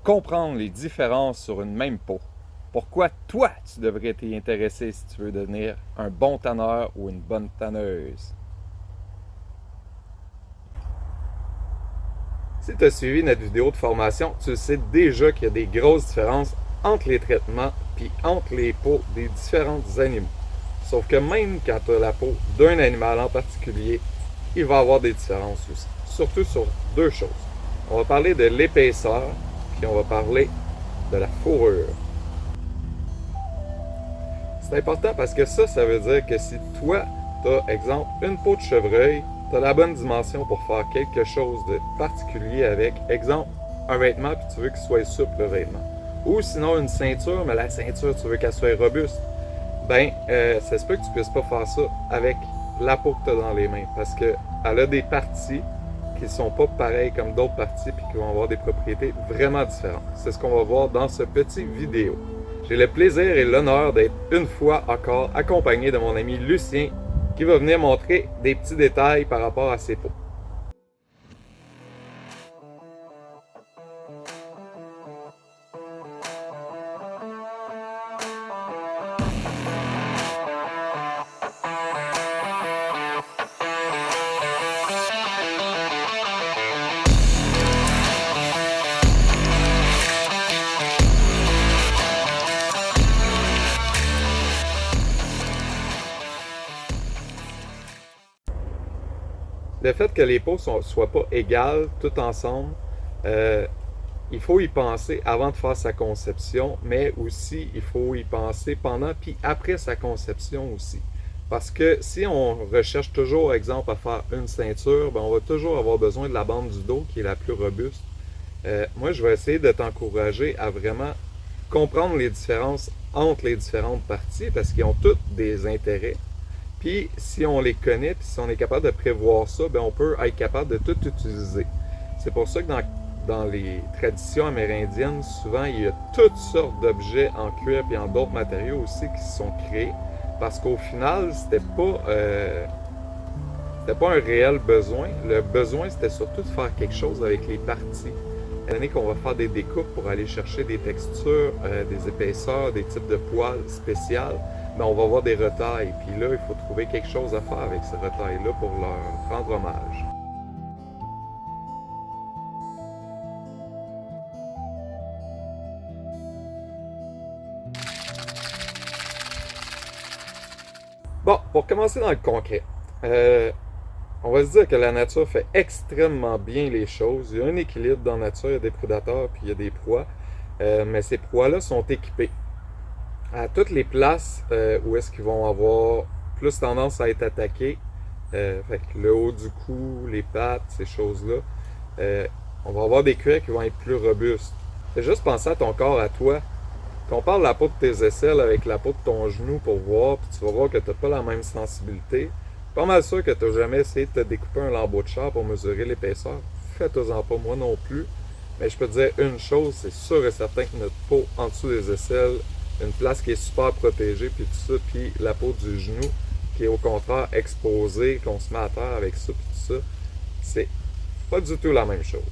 comprendre les différences sur une même peau. Pourquoi toi, tu devrais t'y intéresser si tu veux devenir un bon tanneur ou une bonne tanneuse. Si tu as suivi notre vidéo de formation, tu sais déjà qu'il y a des grosses différences entre les traitements puis entre les peaux des différents animaux. Sauf que même quand tu as la peau d'un animal en particulier, il va y avoir des différences aussi. Surtout sur deux choses. On va parler de l'épaisseur, puis on va parler de la fourrure. C'est important parce que ça veut dire que si toi, tu as, exemple, une peau de chevreuil, tu as la bonne dimension pour faire quelque chose de particulier avec, exemple, un vêtement, puis tu veux qu'il soit souple, le vêtement. Ou sinon une ceinture, mais la ceinture, tu veux qu'elle soit robuste. Ça se peut que tu puisses pas faire ça avec la peau que tu as dans les mains, parce qu'elle a des parties qui ne sont pas pareilles comme d'autres parties, puis qui vont avoir des propriétés vraiment différentes. C'est ce qu'on va voir dans ce petit vidéo. J'ai le plaisir et l'honneur d'être une fois encore accompagné de mon ami Lucien, qui va venir montrer des petits détails par rapport à ses peaux. Le fait que les peaux ne soient pas égales toutes ensemble, il faut y penser avant de faire sa conception, mais aussi il faut y penser pendant puis après sa conception aussi. Parce que si on recherche toujours, exemple, à faire une ceinture, on va toujours avoir besoin de la bande du dos qui est la plus robuste. Moi, je vais essayer de t'encourager à vraiment comprendre les différences entre les différentes parties parce qu'ils ont toutes des intérêts. Puis, si on les connaît, puis si on est capable de prévoir ça, on peut être capable de tout utiliser. C'est pour ça que dans les traditions amérindiennes, souvent, il y a toutes sortes d'objets en cuir et en d'autres matériaux aussi qui se sont créés. Parce qu'au final, c'était pas un réel besoin. Le besoin, c'était surtout de faire quelque chose avec les parties. Étant donné qu'on va faire des découpes pour aller chercher des textures, des épaisseurs, des types de poils spéciales, on va avoir des retailles. Puis là, il faut trouver quelque chose à faire avec ces retailles-là pour leur rendre hommage. Bon, pour commencer dans le concret, on va se dire que la nature fait extrêmement bien les choses. Il y a un équilibre dans la nature, il y a des prédateurs puis il y a des proies, mais ces proies-là sont équipées. À toutes les places où est-ce qu'ils vont avoir plus tendance à être attaqués, fait que le haut du cou, les pattes, ces choses-là, on va avoir des cuirs qui vont être plus robustes. Fais juste penser à ton corps, à toi. Compare la peau de tes aisselles avec la peau de ton genou pour voir, puis tu vas voir que tu n'as pas la même sensibilité. Pas mal sûr que tu n'as jamais essayé de te découper un lambeau de chair pour mesurer l'épaisseur. Fais-toi-en pas, moi non plus. Mais je peux te dire une chose, c'est sûr et certain que notre peau en dessous des aisselles, une place qui est super protégée, puis tout ça, puis la peau du genou, qui est au contraire exposée, qu'on se met à terre avec ça, puis tout ça, c'est pas du tout la même chose.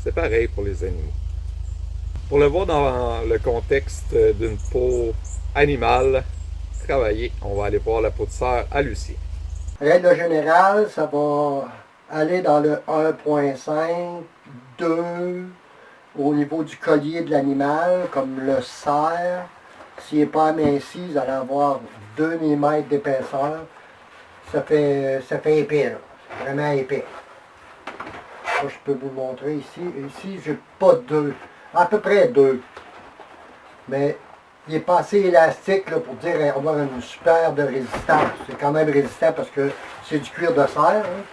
C'est pareil pour les animaux. Pour le voir dans le contexte d'une peau animale travaillée, on va aller voir la peau de cerf à Lucien. Règle générale, ça va aller dans le 1.5, 2 au niveau du collier de l'animal, comme le cerf. S'il n'est pas aminci, vous allez avoir 2 mm d'épaisseur. Ça fait épais, là. Vraiment épais. Ça, je peux vous le montrer ici. Ici, j'ai pas 2. À peu près 2. Mais il n'est pas assez élastique là, pour dire avoir une super de résistance. C'est quand même résistant parce que c'est du cuir de cerf. Hein.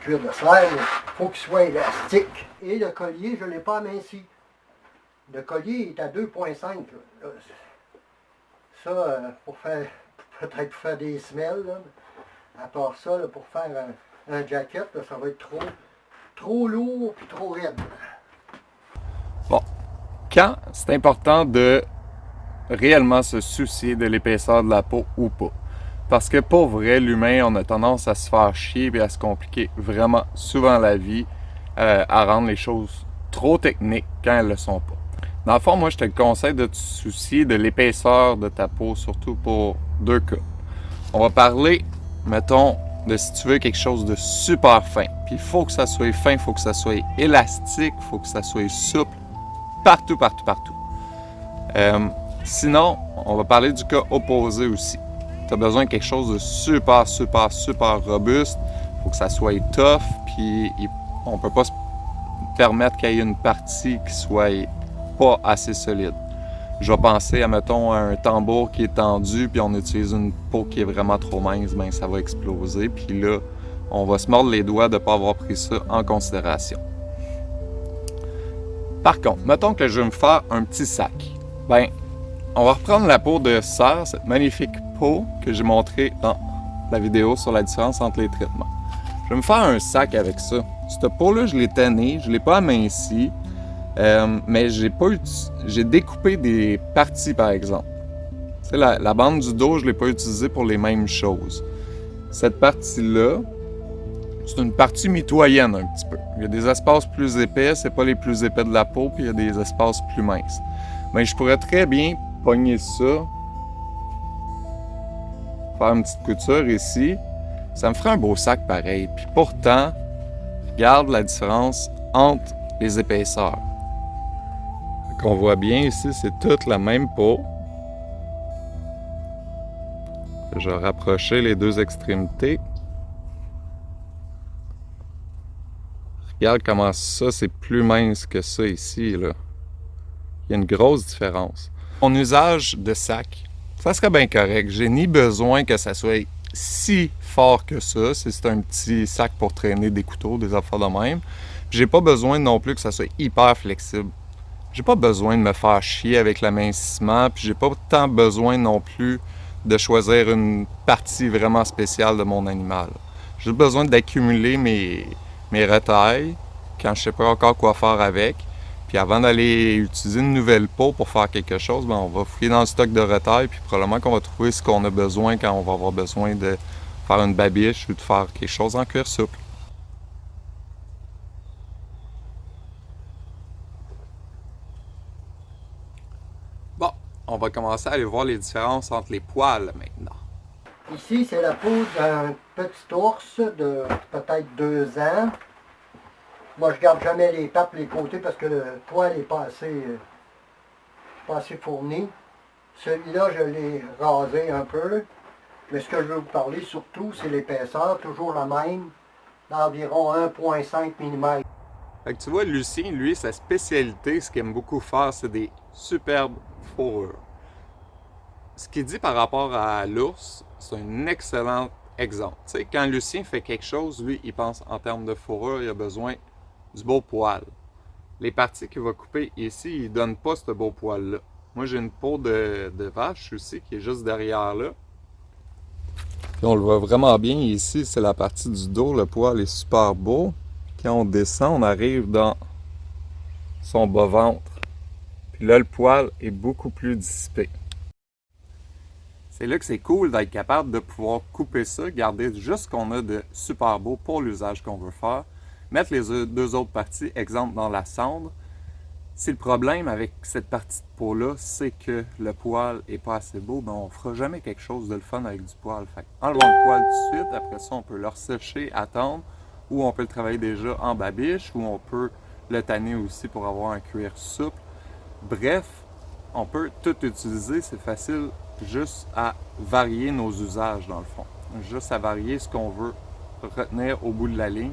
Cuir de cerf, il faut qu'il soit élastique. Et le collier, je ne l'ai pas aminci. Le collier est à 2.5. Ça, pour faire, peut-être pour faire des semelles. Là. À part ça, là, pour faire un jacket, là, ça va être trop lourd et trop raide. Bon, quand c'est important de réellement se soucier de l'épaisseur de la peau ou pas. Parce que pour vrai, l'humain, on a tendance à se faire chier et à se compliquer vraiment souvent la vie, à rendre les choses trop techniques quand elles ne le sont pas. Dans le fond, moi, je te conseille de te soucier de l'épaisseur de ta peau, surtout pour 2 cas. On va parler, mettons, de si tu veux quelque chose de super fin. Puis il faut que ça soit fin, il faut que ça soit élastique, il faut que ça soit souple, partout, partout, partout. Sinon, on va parler du cas opposé aussi. Tu as besoin de quelque chose de super, super, super robuste. Il faut que ça soit tough, puis on peut pas se permettre qu'il y ait une partie qui soit pas assez solide. Je vais penser à, mettons, un tambour qui est tendu, puis on utilise une peau qui est vraiment trop mince, ben ça va exploser. Puis là, on va se mordre les doigts de ne pas avoir pris ça en considération. Par contre, mettons que je vais me faire un petit sac. Ben, on va reprendre la peau de cerf, cette magnifique peau que j'ai montrée dans la vidéo sur la différence entre les traitements. Je vais me faire un sac avec ça. Cette peau-là, je l'ai tannée, je ne l'ai pas amincie. Mais j'ai découpé des parties, par exemple. Tu sais, la bande du dos, je ne l'ai pas utilisée pour les mêmes choses. Cette partie-là, c'est une partie mitoyenne un petit peu. Il y a des espaces plus épais, c'est pas les plus épais de la peau, puis il y a des espaces plus minces. Mais je pourrais très bien pogner ça, faire une petite couture ici. Ça me ferait un beau sac pareil. Puis pourtant, regarde la différence entre les épaisseurs. Qu'on voit bien ici, c'est toute la même peau. Je vais rapprocher les deux extrémités. Regarde comment ça, c'est plus mince que ça ici, là. Il y a une grosse différence. Mon usage de sac, ça serait bien correct. J'ai ni besoin que ça soit si fort que ça, si c'est un petit sac pour traîner des couteaux, des affaires de même. J'ai pas besoin non plus que ça soit hyper flexible. J'ai pas besoin de me faire chier avec l'amincissement, puis j'ai pas tant besoin non plus de choisir une partie vraiment spéciale de mon animal. J'ai besoin d'accumuler mes retailles quand je sais pas encore quoi faire avec. Puis avant d'aller utiliser une nouvelle peau pour faire quelque chose, ben on va fouiller dans le stock de retailles, puis probablement qu'on va trouver ce qu'on a besoin quand on va avoir besoin de faire une babiche ou de faire quelque chose en cuir souple. Bon, on va commencer à aller voir les différences entre les poils maintenant. Ici, c'est la peau d'un petit ours de peut-être 2 ans. Moi, je garde jamais les pattes les côtés parce que le poil n'est pas assez fourni. Celui-là, je l'ai rasé un peu. Mais ce que je veux vous parler surtout, c'est l'épaisseur, toujours la même, d'environ 1,5 mm. Fait que tu vois, Lucien, lui, sa spécialité, ce qu'il aime beaucoup faire, c'est des superbes fourrures. Ce qu'il dit par rapport à l'ours, c'est un excellent exemple. Tu sais, quand Lucien fait quelque chose, lui, il pense en termes de fourrure, il a besoin du beau poil. Les parties qu'il va couper ici, il ne donne pas ce beau poil-là. Moi, j'ai une peau de vache aussi qui est juste derrière là. Puis on le voit vraiment bien ici, c'est la partie du dos, le poil est super beau. Quand on descend, on arrive dans son bas-ventre. Puis là, le poil est beaucoup plus dissipé. C'est là que c'est cool d'être capable de pouvoir couper ça, garder juste ce qu'on a de super beau pour l'usage qu'on veut faire, mettre les deux autres parties, exemple dans la cendre. Si le problème avec cette partie de peau-là, c'est que le poil est pas assez beau, ben on fera jamais quelque chose de le fun avec du poil. Fait enlevons le poil tout de suite, après ça on peut le ressécher, attendre, ou on peut le travailler déjà en babiche, ou on peut le tanner aussi pour avoir un cuir souple. Bref, on peut tout utiliser, c'est facile juste à varier nos usages dans le fond. Juste à varier ce qu'on veut retenir au bout de la ligne.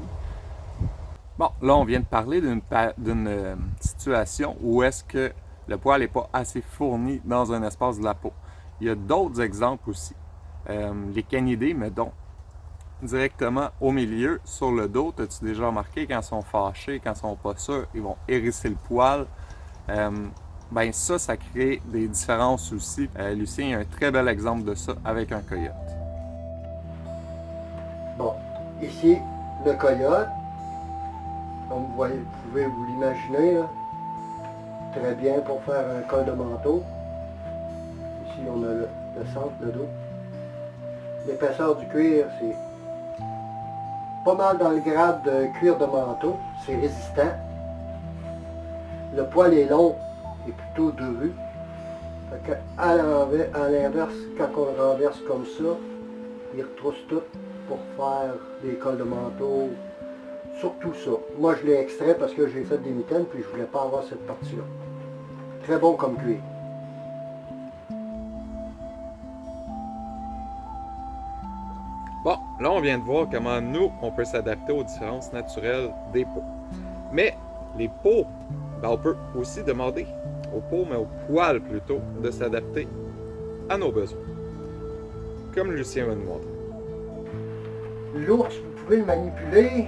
Bon, là, on vient de parler d'une situation où est-ce que le poil n'est pas assez fourni dans un espace de la peau. Il y a d'autres exemples aussi. Les canidés, mettons, directement au milieu, sur le dos, as-tu déjà remarqué quand ils sont fâchés, quand ils sont pas sûrs, ils vont hérisser le poil. Ben ça crée des différences aussi. Lucien a un très bel exemple de ça avec un coyote. Bon, ici, le coyote. Comme vous voyez, vous pouvez vous l'imaginer, là. Très bien pour faire un col de manteau. Ici, on a le centre, le dos. L'épaisseur du cuir, c'est pas mal dans le grade de cuir de manteau. C'est résistant. Le poil est long et plutôt dru. Fait que à l'inverse, quand on le renverse comme ça, il retrousse tout pour faire des cols de manteau. Surtout ça. Moi, je l'ai extrait parce que j'ai fait des mitaines puis je voulais pas avoir cette partie-là. Très bon comme cuir. Bon, là, on vient de voir comment nous, on peut s'adapter aux différences naturelles des peaux. Mais les peaux, ben, on peut aussi demander aux peaux, mais aux poils plutôt, de s'adapter à nos besoins. Comme Lucien va nous montrer. L'ours, vous pouvez le manipuler.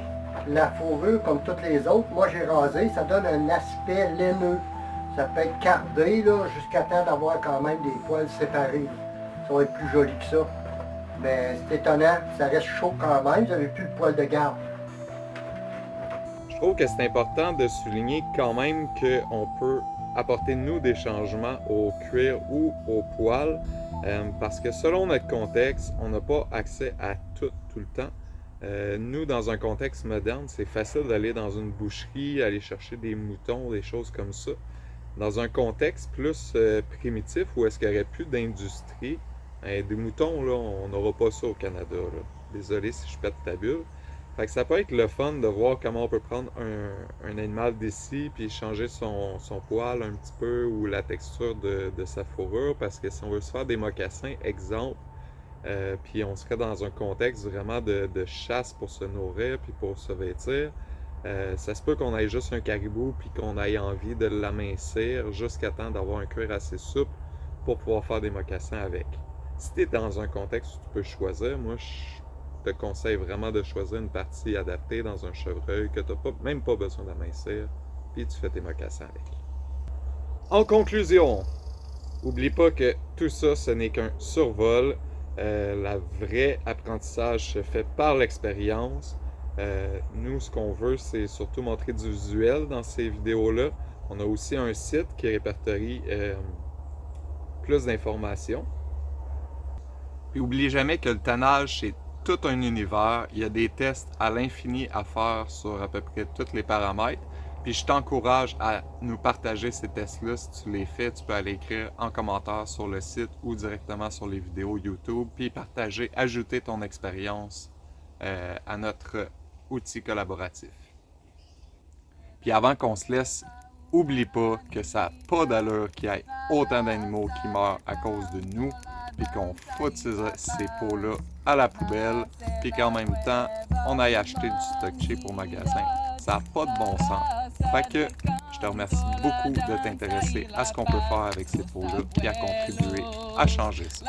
La fourrure, comme toutes les autres, moi j'ai rasé, ça donne un aspect laineux. Ça peut être cardé là, jusqu'à temps d'avoir quand même des poils séparés. Ça va être plus joli que ça. Mais c'est étonnant, ça reste chaud quand même, vous n'avez plus le poil de garde. Je trouve que c'est important de souligner quand même qu'on peut apporter nous des changements au cuir ou au poil parce que selon notre contexte, on n'a pas accès à tout le temps. Nous, dans un contexte moderne, c'est facile d'aller dans une boucherie, aller chercher des moutons, des choses comme ça. Dans un contexte plus primitif où est-ce qu'il n'y aurait plus d'industrie, des moutons, là, on n'aura pas ça au Canada. Là. Désolé si je pète ta bulle. Fait que ça peut être le fun de voir comment on peut prendre un animal d'ici puis changer son poil un petit peu ou la texture de sa fourrure parce que si on veut se faire des mocassins, exemple, puis on serait dans un contexte vraiment de chasse pour se nourrir puis pour se vêtir, ça se peut qu'on ait juste un caribou puis qu'on ait envie de l'amincir jusqu'à temps d'avoir un cuir assez souple pour pouvoir faire des mocassins avec. Si tu es dans un contexte où tu peux choisir, moi je te conseille vraiment de choisir une partie adaptée dans un chevreuil que tu n'as même pas besoin d'amincir, puis tu fais tes mocassins avec. En conclusion, oublie pas que tout ça, ce n'est qu'un survol. Le vrai apprentissage se fait par l'expérience. Nous, ce qu'on veut, c'est surtout montrer du visuel dans ces vidéos-là. On a aussi un site qui répertorie plus d'informations. Puis oublie jamais que le tannage, c'est tout un univers. Il y a des tests à l'infini à faire sur à peu près tous les paramètres. Puis je t'encourage à nous partager ces tests-là. Si tu les fais, tu peux aller écrire en commentaire sur le site ou directement sur les vidéos YouTube. Puis partager, ajouter ton expérience à notre outil collaboratif. Puis avant qu'on se laisse, oublie pas que ça n'a pas d'allure qu'il y ait autant d'animaux qui meurent à cause de nous. Puis qu'on foute ces pots-là à la poubelle, puis qu'en même temps, on aille acheter du stock cheap au magasin. Ça n'a pas de bon sens. Fait que je te remercie beaucoup de t'intéresser à ce qu'on peut faire avec ces pots-là, et à contribuer à changer ça.